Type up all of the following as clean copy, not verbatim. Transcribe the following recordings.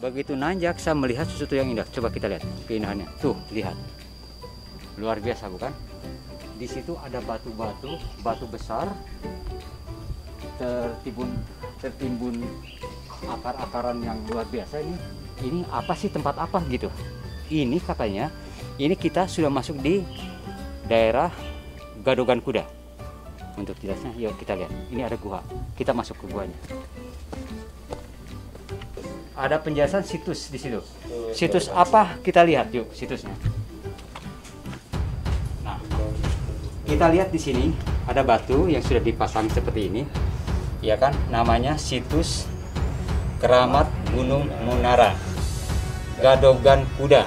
Begitu nanjak saya melihat sesuatu yang indah. Coba kita lihat keindahannya. Tuh, lihat. Luar biasa bukan? Di situ ada batu-batu, batu besar tertimbun akar-akaran yang luar biasa ini. Ini apa sih, tempat apa gitu? Ini katanya, ini kita sudah masuk di daerah Gadogan Kuda. Untuk jelasnya, yuk kita lihat. Ini ada gua. Kita masuk ke guanya. Ada penjelasan situs di situ. Situs apa? Kita lihat yuk situsnya. Nah, kita lihat di sini ada batu yang sudah dipasang seperti ini, ya kan? Namanya situs Keramat Gunung Munara, Gadogan Kuda,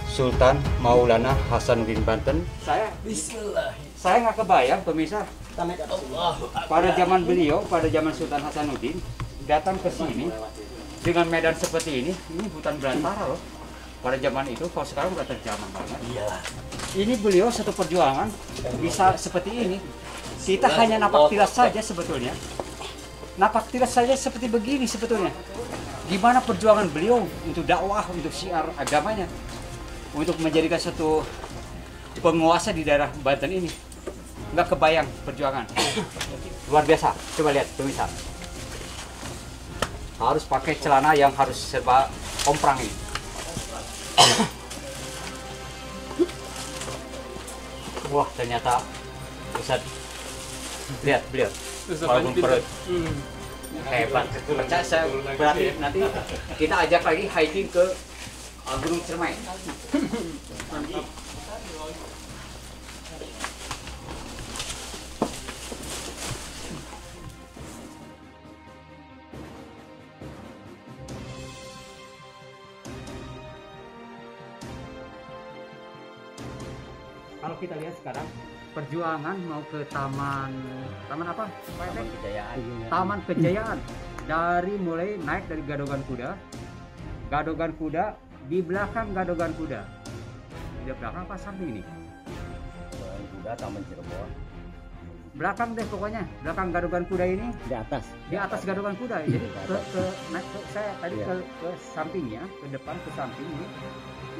Sultan Maulana Hasanuddin Banten. Saya nggak kebayang pemirsa, pada zaman beliau, pada zaman Sultan Hasanuddin datang ke sini dengan medan seperti ini hutan belantara loh. Pada zaman itu, kalau sekarang udah terjamah banget. Iyalah. Ini beliau satu perjuangan bisa seperti ini. Kita hanya napak tilas saja sebetulnya. Napak tilas saja seperti begini sebetulnya. Gimana perjuangan beliau untuk dakwah, untuk syiar agamanya, untuk menjadikan satu penguasa di daerah Banten ini. Nggak kebayang perjuangan. Luar biasa. Coba lihat, pemirsa. Harus pakai celana yang harus serba komprang ini. Wah, ternyata Ustaz, lihat beliau walaupun perut hebat. Percaya saya, berarti nanti kita ajak lagi hiking ke Gunung Ciremai. Kalau kita lihat sekarang perjuangan mau ke taman apa? Taman Kejayaan. Taman Kejayaan. Dari mulai naik dari Gadogan Kuda, di belakang Gadogan Kuda. Di belakang apa samping ini? Gadogan Kuda, Taman Cirebon. Belakang deh pokoknya, belakang Gadogan Kuda ini. Di atas. Di atas Gadogan Kuda. Jadi saya tadi ke sampingnya, ke depan ke samping ini.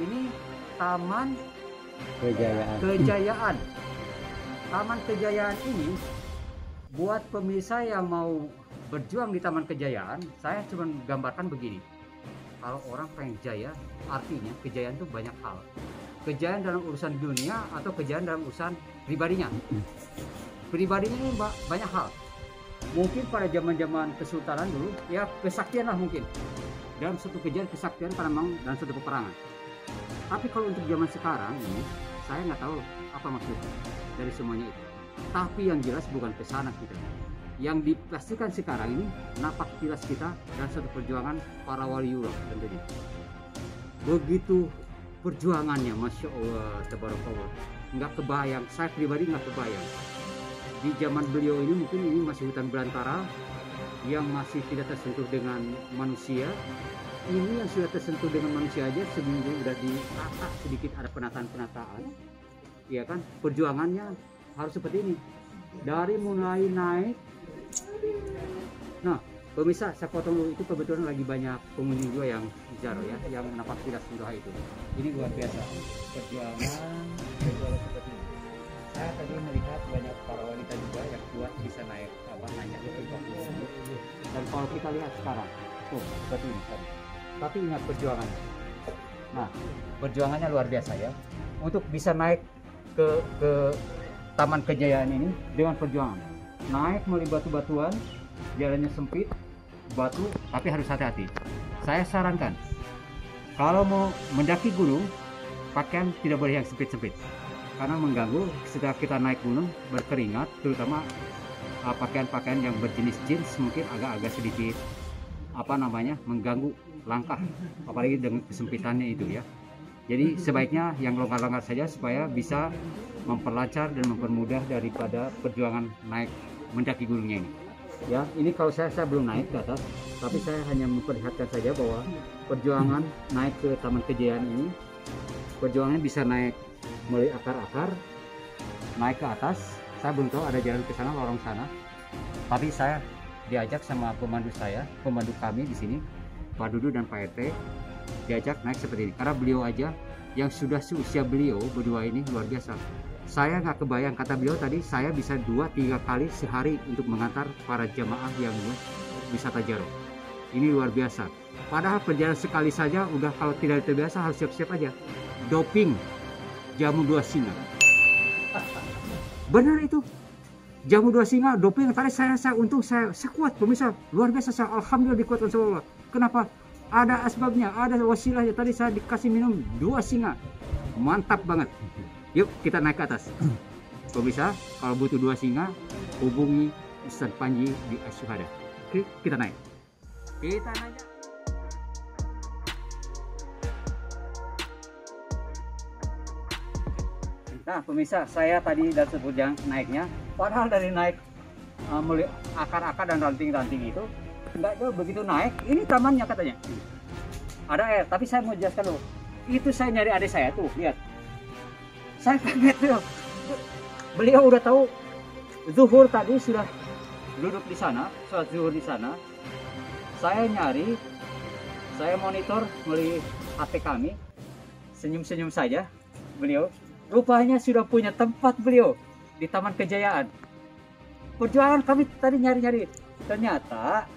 Ini Taman Kejayaan. Taman Kejayaan ini buat pemirsa yang mau berjuang di Taman Kejayaan, saya cuma gambarkan begini. Kalau orang pengen jaya, artinya kejayaan itu banyak hal. Kejayaan dalam urusan dunia atau kejayaan dalam urusan pribadinya. Pribadinya ini banyak hal. Mungkin pada zaman-zaman kesultanan dulu, ya kesaktian lah mungkin. Dalam satu kejayaan kesaktian karena memang dalam satu peperangan. Tapi kalau untuk zaman sekarang ini, saya nggak tahu apa maksud dari semuanya itu. Tapi yang jelas bukan ke sana kita. Yang dipastikan sekarang ini napak tilas kita dan satu perjuangan para waliullah tentunya. Begitu perjuangannya, masya Allah, tabarakallah. Nggak kebayang, saya pribadi nggak kebayang. Di zaman beliau ini mungkin ini masih hutan belantara yang masih tidak tersentuh dengan manusia. Ini yang sudah tersentuh dengan manusia aja seminggu udah ditata sedikit, ada penataan-penataan, ya kan? Perjuangannya harus seperti ini dari mulai naik. Nah, pemirsa, saya potong dulu, itu kebetulan lagi banyak pengunjung juga yang ziarah ya, yang napak tilas doa itu. Ini luar biasa perjuangan seperti ini. Saya tadi melihat banyak para wanita juga yang kuat bisa naik naik ke batu. Dan kalau kita lihat sekarang, tuh seperti ini tadi. Tapi ingat perjuangannya. Nah, perjuangannya luar biasa ya. Untuk bisa naik ke Taman Kejayaan ini dengan perjuangan. Naik melalui batu-batuan, jalannya sempit, batu, tapi harus hati-hati. Saya sarankan, kalau mau mendaki gunung, pakaian tidak boleh yang sempit-sempit. Karena mengganggu setelah kita naik gunung berkeringat, terutama pakaian-pakaian yang berjenis jeans mungkin agak-agak sedikit mengganggu langkah, apalagi dengan kesempitannya itu ya. Jadi sebaiknya yang longgar-longgar saja supaya bisa memperlancar dan mempermudah daripada perjuangan naik mendaki gunungnya ini. Ya, ini kalau saya belum naik ke atas, tapi saya hanya memperlihatkan saja bahwa perjuangan naik ke Taman Kejayaan ini, perjuangannya bisa naik melalui akar-akar, naik ke atas. Saya belum tahu ada jalan ke sana, lorong sana. Tapi saya diajak sama pemandu kami di sini. Pak Dudu dan Pak RT diajak naik seperti ini karena beliau aja yang sudah seusia beliau berdua ini luar biasa. Saya nggak kebayang, kata beliau tadi, saya bisa 2-3 kali sehari untuk mengantar para jamaah yang wisata Jaro. Ini luar biasa. Padahal perjalanan sekali saja udah, kalau tidak terbiasa harus siap-siap aja. Doping jamu 2 singa. Benar itu. Jamu 2 singa, doping. Tadi saya untung saya kuat pemirsa. Luar biasa, saya alhamdulillah dikuatkan sama Allah. Kenapa? Ada asbabnya, ada wasilahnya. Tadi saya dikasih minum 2 singa. Mantap banget. Yuk kita naik ke atas. Pemirsa, kalau butuh 2 singa, hubungi Ustaz Panji di Asyuhada. Oke, kita naik. Kita naik. Nah pemirsa, saya tadi dan sebujang naiknya, padahal dari naik mulai akar-akar dan ranting-ranting itu nggak jauh, begitu naik ini tamannya katanya ada air. Tapi saya mau jelaskan dulu, itu saya nyari adik saya tuh, lihat, saya kaget tuh, beliau udah tahu zuhur tadi sudah duduk di sana, sholat zuhur di sana. Saya nyari, saya monitor melalui HP kami, senyum-senyum saja beliau. Rupanya sudah punya tempat beliau di Taman Kejayaan. Perjuangan kami tadi nyari-nyari, ternyata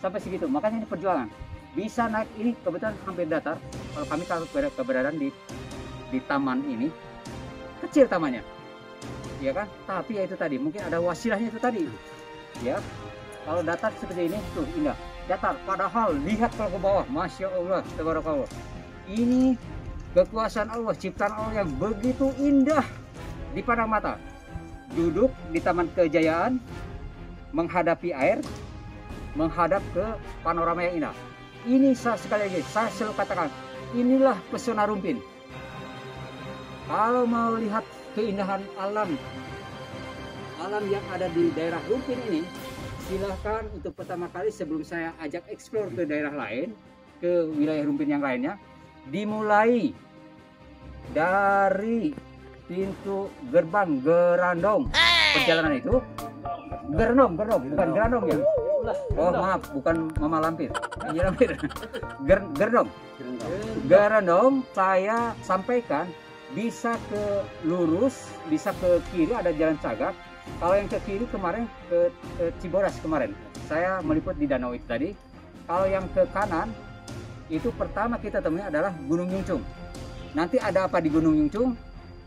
sampai segitu. Makanya ini perjuangan. Bisa naik ini, kebetulan hampir datar. Kalau kami tahu keberadaan di taman ini, kecil tamannya, ya kan? Tapi ya itu tadi, mungkin ada wasilahnya itu tadi, ya. Kalau datar seperti ini, tuh indah, datar. Padahal lihat kalau ke bawah, masya Allah, tabarakallah. Ini kekuasaan Allah, ciptaan Allah yang begitu indah dipandang mata. Duduk di Taman Kejayaan, menghadapi air, menghadap ke panorama yang indah. Ini sekali lagi, saya selalu katakan, inilah pesona Rumpin. Kalau mau lihat keindahan alam yang ada di daerah Rumpin ini, silahkan untuk pertama kali sebelum saya ajak eksplor ke daerah lain, ke wilayah Rumpin yang lainnya, dimulai dari pintu gerbang Gerandong. Perjalanan itu Gerandong, bukan Gerandong ya. Oh maaf, bukan Mama Lampir. Iya Lampir. Gerandong saya sampaikan bisa ke lurus, bisa ke kiri, ada jalan Cagak. Kalau yang ke kiri kemarin ke Cibodas kemarin. Saya meliput di danau itu tadi. Kalau yang ke kanan itu pertama kita temui adalah Gunung Yungcung. Nanti ada apa di Gunung Yungcung,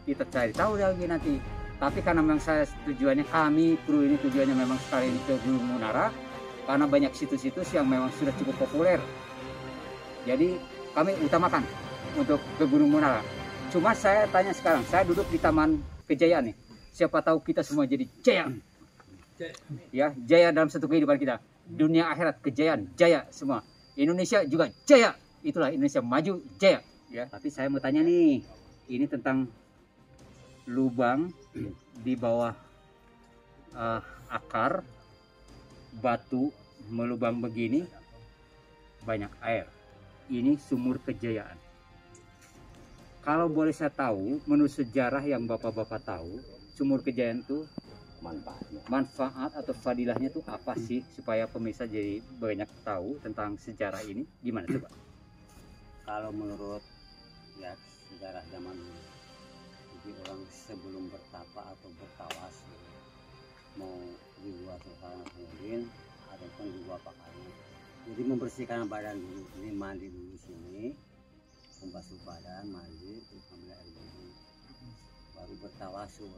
kita cari tahu lagi nanti. Tapi karena memang saya tujuannya, kami kru ini tujuannya memang sekali ini ke Gunung Munara, karena banyak situs-situs yang memang sudah cukup populer. Jadi kami utamakan untuk ke Gunung Munara. Cuma saya tanya sekarang, saya duduk di Taman Kejayaan nih. Siapa tahu kita semua jadi jaya. Ya, jaya dalam satu kehidupan kita. Dunia akhirat, kejayaan, jaya semua. Indonesia juga jaya. Itulah Indonesia maju, jaya. Ya, tapi saya mau tanya nih, ini tentang lubang di bawah akar batu melubang begini, banyak air. Ini sumur kejayaan. Kalau boleh saya tahu, menurut sejarah yang bapak-bapak tahu, sumur kejayaan itu manfaat atau fadilahnya itu apa sih, supaya pemirsa jadi banyak tahu tentang sejarah ini, gimana coba? Kalau menurut ya sejarah zaman dulu, jadi orang sebelum bertapa atau bertawas mau di gua Sultan Hasanuddin ataupun di gua Pakarnya, jadi membersihkan badan dulu, ini mandi dulu sini, membasuh badan, mandi, terus ambil air wudhu, baru bertawasul.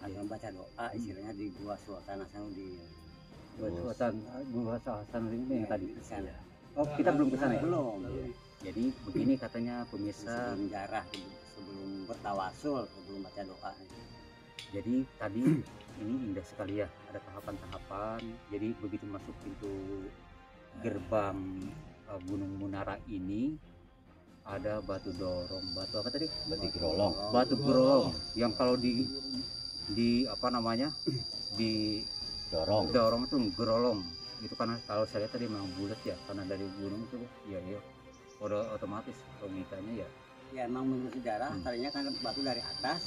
Atau membaca doa, istilahnya di gua Sultan Hasanuddin. Gua Hasanuddin ini yang tadi. Sana. Oh, kita belum ke sana ya? Belum. Jadi begini katanya pemirsa, Sebelum jarah, sebelum bertawasul, sebelum baca doa. jadi tadi ini indah sekali ya, ada tahapan-tahapan. Jadi begitu masuk pintu gerbang Gunung Munara ini, ada batu dorong, batu apa tadi? Batu gerolong. Batu gerolong yang kalau di apa namanya, di dorong itu gerolong. Itu karena kalau saya lihat tadi memang bulat ya, karena dari gunung itu ya udah otomatis logikanya ya. Ya emang menurut sejarah tadinya kan batu dari atas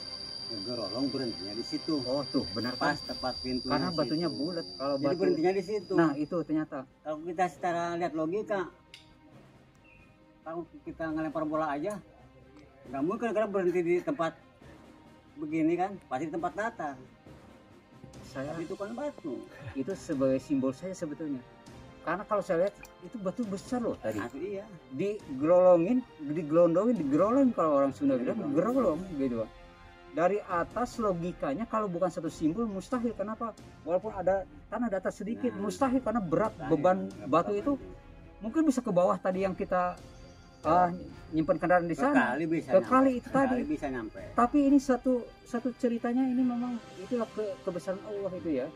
gerolong berhentinya di situ. Oh tuh benar Pas kan? tepat pintu. Karena batunya bulat. Kalau Jadi batu, berhentinya di situ. nah itu ternyata. Kalau kita secara lihat logika, kalau kita ngelempar bola aja, nggak mungkin karena berhenti di tempat begini kan, pasti di tempat datar. Saya Tapi itu kan batu. itu sebagai simbol saya sebetulnya. Karena kalau saya lihat itu batu besar loh tadi. Nah, itu iya. Digelondongin, digerolong kalau orang Sunda bilang gerolong gitu. Dari atas logikanya kalau bukan satu simbol mustahil. Kenapa? Walaupun ada tanah di atas sedikit Nah, mustahil karena berat beban batu itu mungkin bisa ke bawah tadi yang kita nyimpan kendaraan di sana. Kekali bisa Ke kali nyampe. itu tadi. Kekali bisa nyampe. Tapi ini satu ceritanya ini memang itulah kebesaran Allah itu ya.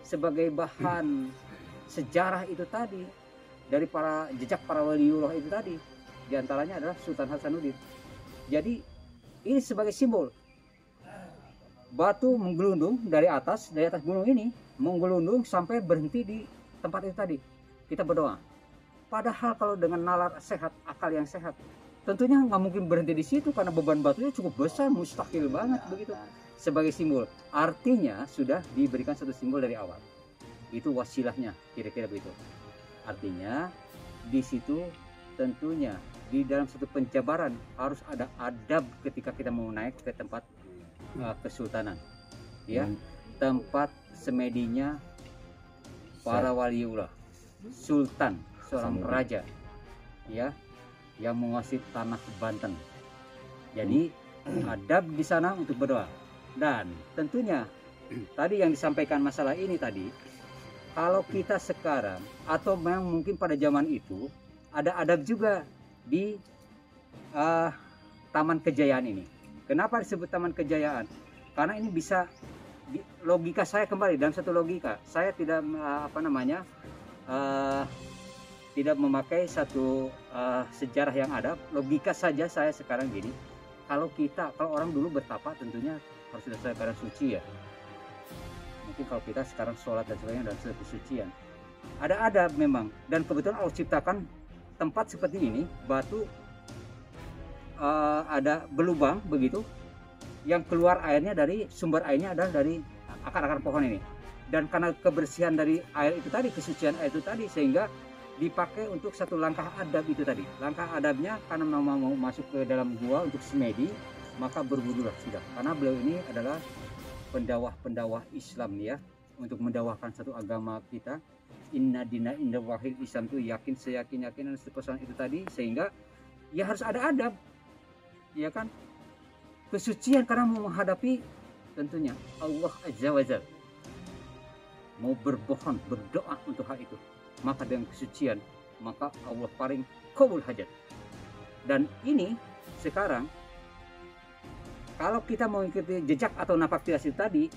Sebagai bahan sejarah itu tadi dari para jejak para waliullah itu tadi, diantaranya adalah Sultan Hasanuddin. Jadi ini sebagai simbol batu menggelundung dari atas gunung ini menggelundung sampai berhenti di tempat itu tadi. Kita berdoa. Padahal kalau dengan nalar sehat, akal yang sehat, tentunya nggak mungkin berhenti di situ karena beban batunya cukup besar, mustahil banget begitu. Sebagai simbol, artinya sudah diberikan satu simbol dari awal. Itu wasilahnya, kira-kira begitu. Artinya di situ tentunya di dalam satu penjabaran harus ada adab ketika kita mau naik ke tempat kesultanan, ya, tempat semedinya para waliullah, sultan, seorang raja, ya, yang menguasai tanah Banten. Jadi adab di sana untuk berdoa. Dan tentunya tadi yang disampaikan masalah ini tadi, kalau kita sekarang atau memang mungkin pada zaman itu ada adab juga di Taman Kejayaan ini. Kenapa disebut Taman Kejayaan? Karena ini bisa logika saya kembali dalam satu logika. Saya tidak tidak memakai satu sejarah yang ada. Logika saja saya sekarang gini. Kalau orang dulu bertapa tentunya harus sudah keadaan suci ya. Mungkin kalau kita sekarang sholat dan sebagainya dalam suatu kesucian. Ada adab memang. Dan kebetulan Allah ciptakan tempat seperti ini, batu ada berlubang begitu, yang keluar airnya dari sumber airnya adalah dari akar-akar pohon ini. Dan karena kebersihan dari air itu tadi, kesucian air itu tadi, sehingga dipakai untuk satu langkah adab itu tadi. Langkah adabnya karena mau masuk ke dalam gua untuk semedi, maka berwudulah sudah. Karena beliau ini adalah pendakwah Islam ya, untuk mendakwahkan satu agama kita. Inna dina inda wahid Islam itu yakin seyakin-yakin dan sepesan itu tadi, sehingga ya harus ada adab, ya kan, kesucian karena mau menghadapi tentunya Allah Azza wa Jalla, mau berbohong berdoa untuk hal itu, maka dengan kesucian maka Allah paling qabul hajat. Dan ini sekarang kalau kita mau mengikuti jejak atau napak tilas itu tadi,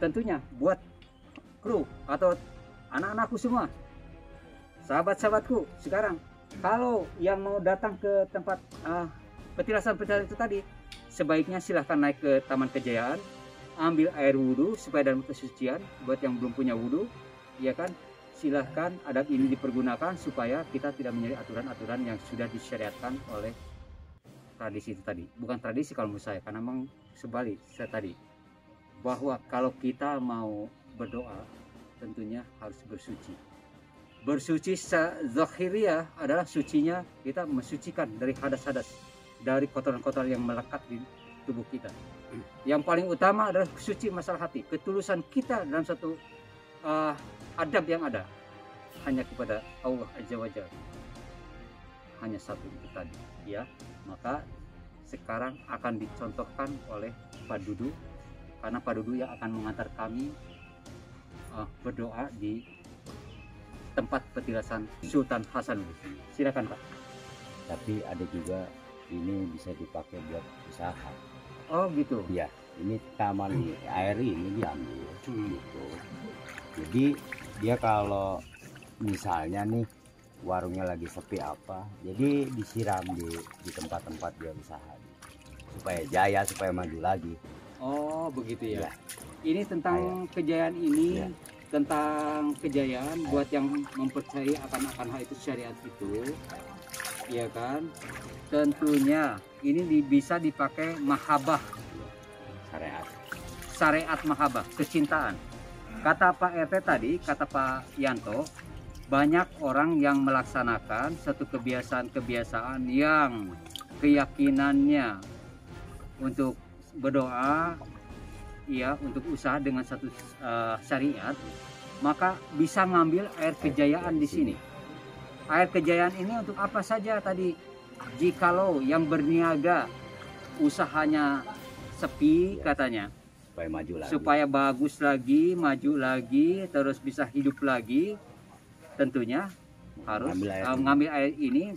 tentunya buat kru atau anak-anakku semua, sahabat-sahabatku sekarang, kalau yang mau datang ke tempat petilasan-petilasan itu tadi, sebaiknya silahkan naik ke Taman Kejayaan, ambil air wudhu supaya dalam kesucian. Buat yang belum punya wudhu, ya kan, silahkan adab ini dipergunakan supaya kita tidak menyalahi aturan-aturan yang sudah disyariatkan oleh tradisi itu tadi. Bukan tradisi kalau menurut saya, karena memang sebalik saya tadi, bahwa kalau kita mau berdoa tentunya harus bersuci. Bersuci zahiriyah adalah sucinya kita mensucikan dari hadas-hadas, dari kotoran-kotoran yang melekat di tubuh kita. Yang paling utama adalah suci masalah hati, ketulusan kita dalam satu adab yang ada hanya kepada Allah Azza wa Jalla. Hanya satu itu tadi, ya. Maka sekarang akan dicontohkan oleh Pak Dudu, karena Pak Dudu yang akan mengantar kami berdoa di tempat petilasan Sultan Hasanuddin. Silakan Pak. Tapi ada juga ini bisa dipakai buat usaha. Oh gitu. Ya, ini taman air ini diambil gitu. Jadi dia kalau misalnya nih warungnya lagi sepi apa, jadi disiram di tempat-tempat dia usaha supaya jaya, supaya maju lagi. Oh begitu ya. Ya. Ini tentang kejayaan ini, Ya. tentang kejayaan buat yang mempercayai akan hal itu, syariat itu, ya kan. Tentunya ini bisa dipakai mahabah Syariat. syariat mahabbah, kecintaan. Kata Pak RT tadi, kata Pak Yanto, banyak orang yang melaksanakan satu kebiasaan-kebiasaan yang keyakinannya untuk berdoa, ya, untuk usaha dengan satu syariat, maka bisa ngambil air kejayaan di sini. Air kejayaan ini untuk apa saja tadi? Jikalau yang berniaga usahanya sepi katanya, supaya maju lagi, supaya bagus lagi, maju lagi, terus bisa hidup lagi, tentunya harus ngambil air ini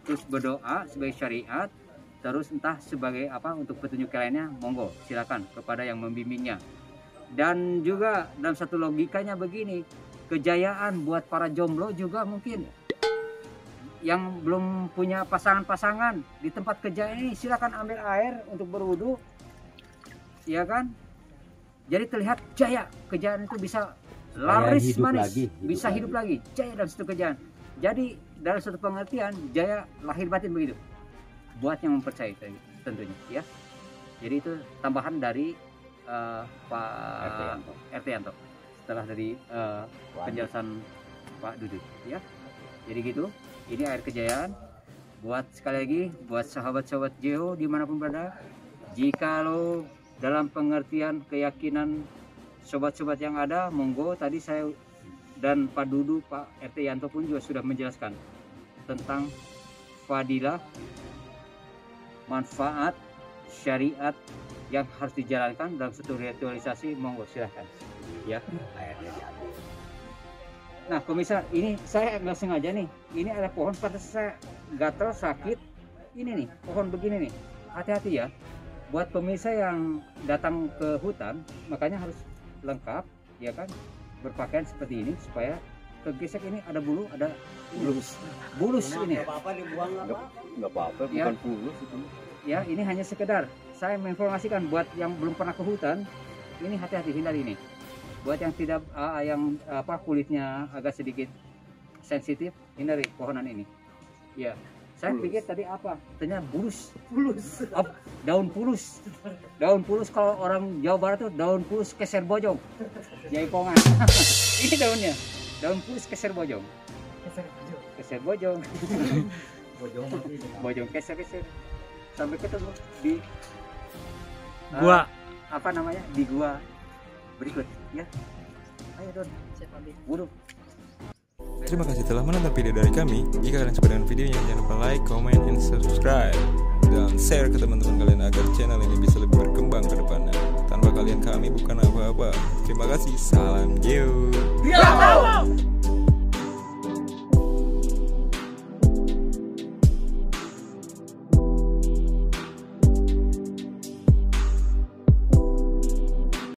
terus berdoa sebagai syariat, terus entah sebagai apa untuk petunjuk lainnya, monggo silakan kepada yang membimbingnya. Dan juga dalam satu logikanya begini, kejayaan buat para jomblo juga mungkin yang belum punya pasangan-pasangan di tempat kejayaan ini, silakan ambil air untuk berwudu, ya kan? Jadi terlihat jaya, kejayaan itu bisa laris manis, bisa hidup lagi, jaya dalam satu kejayaan. Jadi dalam satu pengertian jaya lahir batin begitu, buat yang mempercayai tentunya, ya. Jadi itu tambahan dari Pak RT Yanto setelah dari penjelasan Pak Duduk, ya. Jadi gitu, ini air kejayaan buat, sekali lagi, buat sahabat-sahabat Jeho dimanapun berada. Jikalau dalam pengertian keyakinan sobat-sobat yang ada, monggo, tadi saya dan Pak Dudu, Pak RT Yanto pun juga sudah menjelaskan tentang fadilah, manfaat, syariat yang harus dijalankan dalam satu ritualisasi. Monggo silahkan, ya. Nah pemirsa, ini saya nggak sengaja nih, ini ada pohon pada saya gatal sakit, ini nih pohon begini nih, hati-hati ya. Buat pemirsa yang datang ke hutan, makanya harus lengkap, ya kan, berpakaian seperti ini supaya kegesek. Ini ada bulu, ada bulus ini. Nggak apa-apa dibuang, nggak apa-apa, ya. bukan fulus itu. Ya, ini hanya sekedar saya menginformasikan buat yang belum pernah ke hutan, ini hati-hati, hindari ini. Buat yang tidak kulitnya agak sedikit sensitif, hindari pohonan ini. Ya, saya pikir tadi apa? Ternyata bulus. Oh, daun pulus. Daun pulus, kalau orang Jawa Barat tuh daun pulus keser bojong. Jaipongan. Ini daunnya. Daun pulus keser bojong. Keser bojong. Bojong keser. Sampai ketemu di gua apa namanya? Di gua berikut, ya. Ayo Don, buruk. Terima kasih telah menonton video dari kami. Jika kalian suka dengan videonya, jangan lupa like, comment, and subscribe, dan share ke teman-teman kalian agar channel ini bisa lebih berkembang ke depannya. Tanpa kalian kami bukan apa-apa. Terima kasih, salam Jeho.